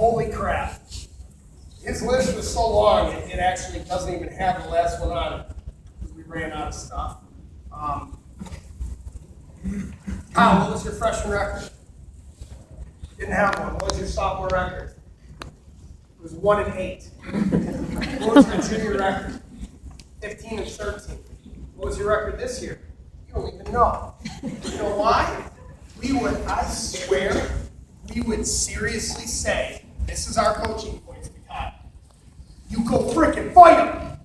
holy crap. His list was so long, it actually doesn't even have the last one on it, because we ran out of stuff. Kyle, what was your freshman record? Didn't have one. What was your sophomore record? It was 1-8. What was your junior record? 15-13. What was your record this year? You don't even know. You know why? I swear, we would seriously say, this is our coaching points to Kyle. You go frickin' fight him.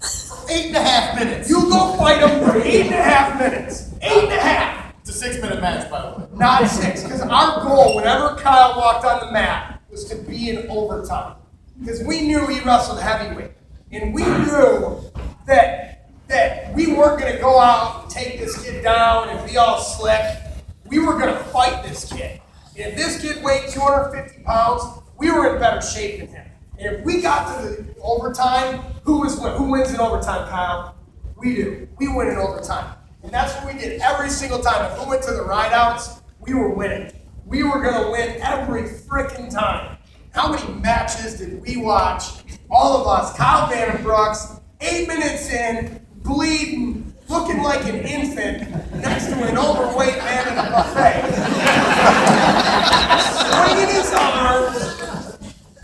8.5 minutes. You go fight him for 8.5 minutes. 8.5. It's a 6-minute match, by the way. Not 6, because our goal, whenever Kyle walked on the mat, was to be in overtime. Because we knew he wrestled heavyweight. And we knew that we weren't going to go out and take this kid down and be all slick. We were going to fight this kid. And if this kid weighed 250 pounds, we were in better shape than him. And if we got to the overtime, who wins in overtime, Kyle? We do. We win in overtime. And that's what we did every single time. If we went to the rideouts, we were winning. We were going to win every freaking time. How many matches did we watch? All of us, Kyle Vandenbrooks, 8 minutes in, bleeding, looking like an infant, next to an overweight man in a buffet. Swinging his arms,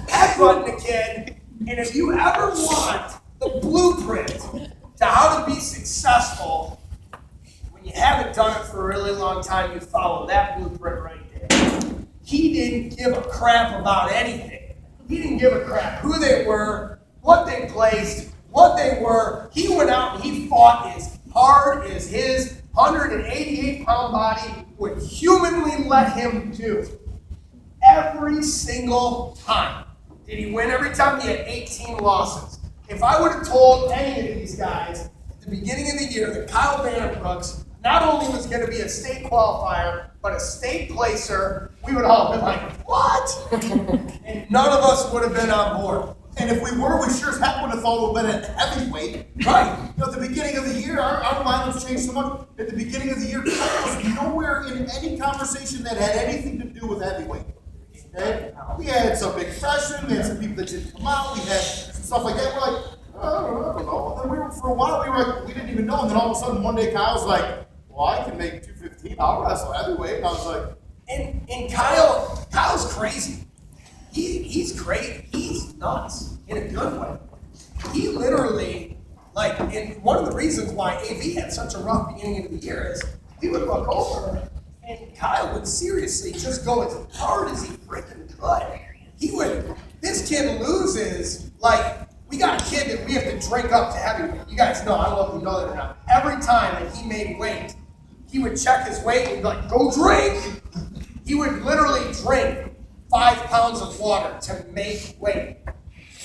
headbutting the kid. And if you ever want the blueprint to how to be successful, when you haven't done it for a really long time, you follow that blueprint right there. He didn't give a crap about anything. He didn't give a crap who they were, what they placed, what they were. He went out and he fought as hard as his 188-pound body would humanly let him do. Every single time. Did he win every time? He had 18 losses. If I would have told any of these guys at the beginning of the year that Kyle Vandenbrooks not only was going to be a state qualifier, but a state placer, we would all have been like, what? And none of us would have been on board. And if we were, we sure as heck would have thought it would have been at heavyweight. Right. You know, at the beginning of the year, our lineups changed so much. At the beginning of the year, Kyle was nowhere in any conversation that had anything to do with heavyweight. Okay? We had some big freshmen, we had some people that didn't come out, we had some stuff like that. We're like, I don't know. And then for a while, we were like, we didn't even know. And then all of a sudden, one day, Kyle's like, well, I can make 215. I'll wrestle heavyweight. And I was like, and Kyle's crazy. He's great. He's nuts in a good way. He literally, and one of the reasons why AV had such a rough beginning of the year is he would look over and Kyle would seriously just go as hard as he freaking could. This kid loses, we got a kid that we have to drink up to heavyweight. You guys know, I don't know if you know that or not. Every time that he made weight, he would check his weight and be like, go drink. He would literally drink 5 pounds of water to make weight.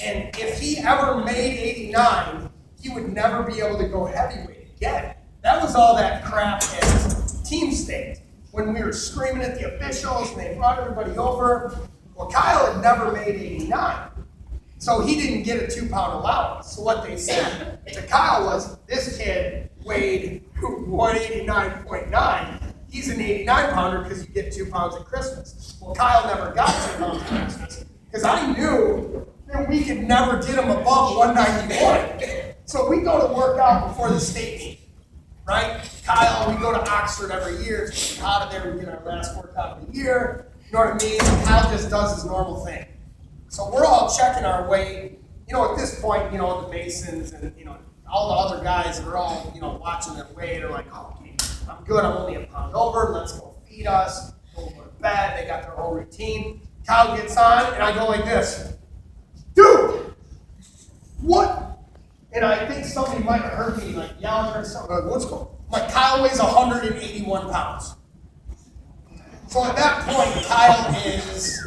And if he ever made 89, he would never be able to go heavyweight again. That was all that crap at team state when we were screaming at the officials and they brought everybody over. Well, Kyle had never made 89. So he didn't get a 2-pound allowance. So what they said to Kyle was, this kid weighed 189.9. He's an 89-pounder because you get 2 pounds at Christmas. Well, Kyle never got 2 pounds at Christmas because I knew that we could never get him above 191. So we go to work out before the state meet, right? Kyle, we go to Oxford every year. It's out of there, we get our last workout of the year. You know what I mean? Kyle just does his normal thing. So we're all checking our weight. At this point, the Masons and, all the other guys that are all, watching their weight are like, oh, okay, I'm good. I'm only a pound over. Let's go feed us. Go to bed. They got their whole routine. Kyle gets on, and I go like this. Dude, what? And I think somebody might have heard me yelling or something. Like, what's going on? Kyle weighs 181 pounds. So at that point, Kyle is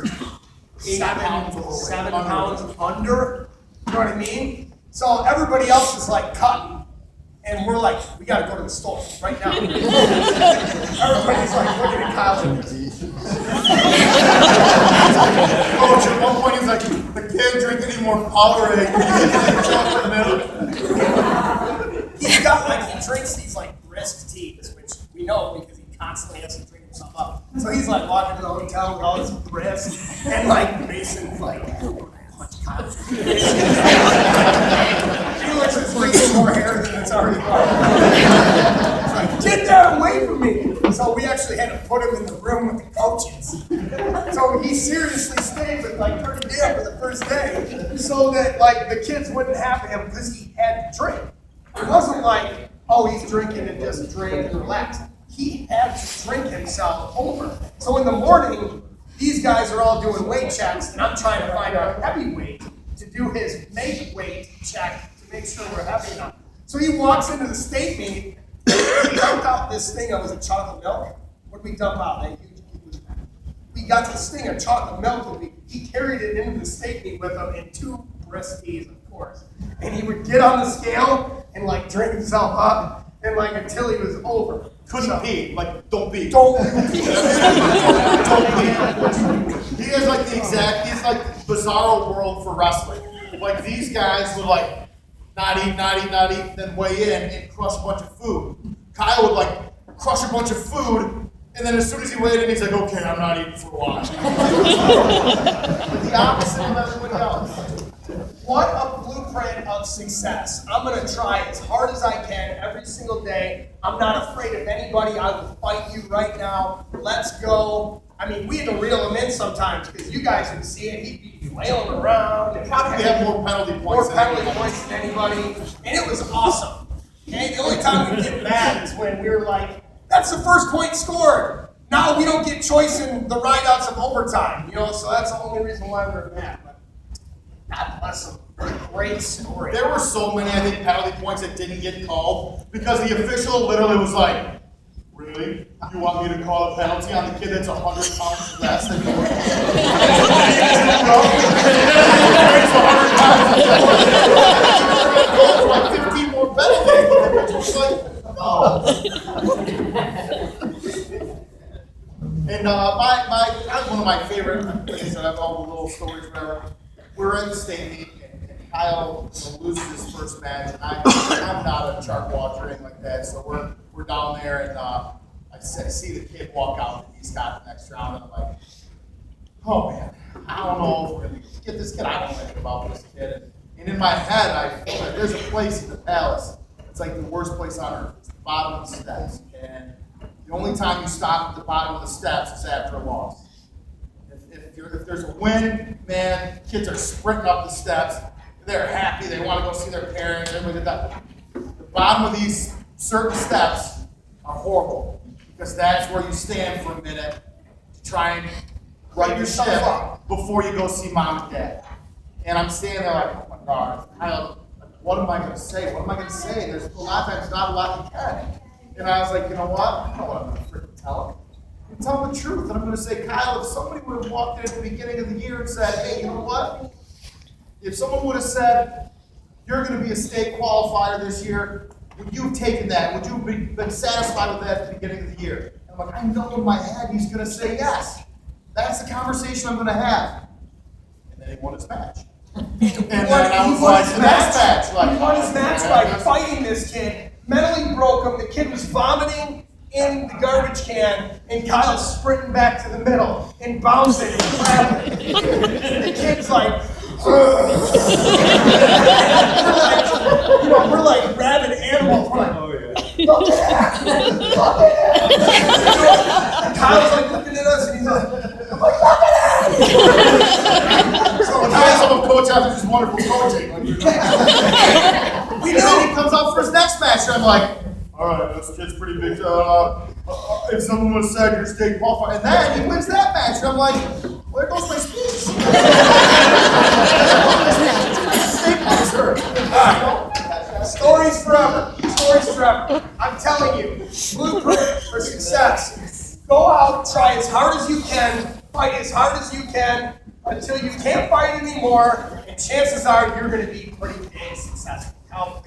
7 pounds under. You know what I mean? So everybody else is cutting, and we're like, we got to go to the store right now. Everybody's looking at Kyle like this. Coach, at one point he's like, I can't drink any more Powerade. He's got he drinks these brisk teas, which we know because he constantly has to drink himself up. So he's like walking to the hotel with all his wrists, and like Mason's like, punch Kyle. Felix is losing more hair than it's already gone. He's like, get that away from me. So we actually had to put him in the room with the coaches. So he seriously stayed with like 30 damn for the first day, so that like the kids wouldn't have him because he had to drink. It wasn't like, oh, he's drinking and just drink and relax. He had to drink himself over. So in the morning, these guys are all doing weight checks, and I'm trying to find a heavyweight to do his make weight check to make sure we're heavy enough. So he walks into the state meet, he dumped out this thing of, was it chocolate milk? What did we dump out? That huge, we got this thing of chocolate milk, and he carried it into the state meet with him in 2 breast teas, of course. And he would get on the scale and like drink himself up, and like until he was over. Couldn't pee, like don't pee. Don't He has like he's like the bizarro world for wrestling. Like these guys would like not eat, then weigh in and crush a bunch of food. Kyle would like crush a bunch of food, and then as soon as he weighed in, he's like, okay, I'm not eating for a while. The opposite of everybody else. What a blueprint of success. I'm going to try as hard as I can every single day. I'm not afraid of anybody. I will fight you right now. Let's go. I mean, we had to reel him in sometimes because you guys would see it. He'd be flailing around. And Probably have more penalty points than anybody. And it was awesome. Okay? The only time we get mad is when we were like, that's the first point scored. Now we don't get choice in the ride-outs of overtime. So that's the only reason why we're mad. God bless him. Great story. There were so many, I think, penalty points that didn't get called because the official literally was like, really? You want me to call a penalty on the kid that's 100 pounds less than you? Like 15 more penalties. It's like, oh. And one of my favorite things that I've all the little stories, whatever. We're at the state meet, and Kyle loses his first match, and I'm not a chart watcher or anything like that, so we're down there, and I see the kid walk out, and he's got the next round, and I'm like, oh man, I don't know if we're going to get this kid. I don't know anything about this kid. And in my head, I feel like there's a place in the palace. It's like the worst place on earth. It's the bottom of the steps, and the only time you stop at the bottom of the steps is after a loss. If there's a win, man, kids are sprinting up the steps. They're happy. They want to go see their parents. Everybody did that. The bottom of these certain steps are horrible because that's where you stand for a minute to try and right your ship before you go see mom and dad. And I'm standing there like, oh my God, what am I going to say? What am I going to say? There's a lot of times not a lot you can. And I was like, you know what? I don't know what I'm going to freaking tell him. Tell them the truth, and I'm going to say, Kyle, if somebody would have walked in at the beginning of the year and said, hey, you know what? If someone would have said, you're going to be a state qualifier this year, would you have taken that? Would you have been satisfied with that at the beginning of the year? And I'm like, I know in my head he's going to say yes. That's the conversation I'm going to have. And then he won his match. He won his match by fighting this kid, mentally broke him. The kid was vomiting in the garbage can, and Kyle's sprinting back to the middle and bouncing and clapping. The kid's like, we're like rabid animals. We're like, look at that! Look at that! And Kyle's like looking at us, and he's like, I'm like, look at that! So Kyle's a coach after this wonderful coaching. And then he comes out for his next match, and I'm like, all right, this kid's pretty big. If someone would have said you're state qualified, and then he wins that match, and I'm like, where goes my speech? Stories forever. Stories forever. I'm telling you, blueprint for success. Go out, try as hard as you can, fight as hard as you can until you can't fight anymore, and chances are you're going to be pretty dang successful. Help,